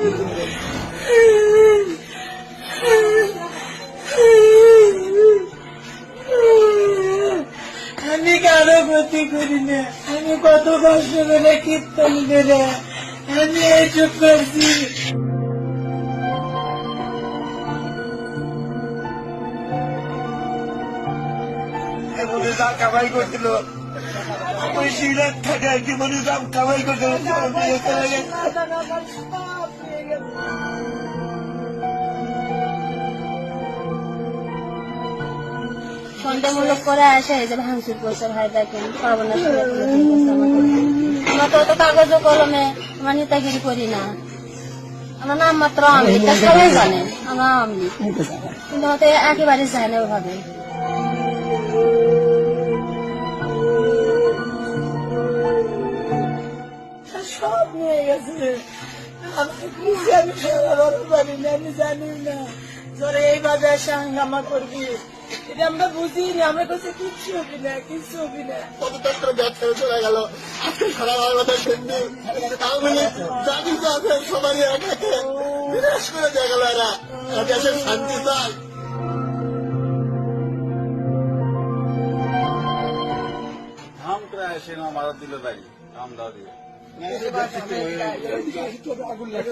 আমি কারো ক্ষতি করি না, আমি কত কষ্ট করে কীর্তন করে আমি এইসব করছি। কামাই করছিল ওই সিলেট থেকে কি মনে কামাই করতে সন্দেহমূলক করে আসে এই যে ভাঙচুর করছে ভাই দেখেন সর্বনাশ আমরা তো অত কাগজ কলমে আমরা নেতাগিরি করি না, আমার নাম মাত্র আমি সবাই জানে আমরা আমি, কিন্তু হয়তো একেবারে যায় না ওভাবে। সব নিয়ে গেছে, আমি পারি না, আমি জানি না ধরে এইভাবে এসে হাঙ্গামা করবি, এটা আমরা বুঝিনি, আমরা কাছে কিচ্ছু হবি না, কিচ্ছু হবি না। কতটা ব্যবসা চলে গেল, আজকে সারা কথা শুনবি জানি তো আছে সবারই একাকে বিনাশ করে দিয়ে গেল, এরা দেশের শান্তি চায়। ধাম করে এসে মারা দিল তাই, দাম দাও দিয়ে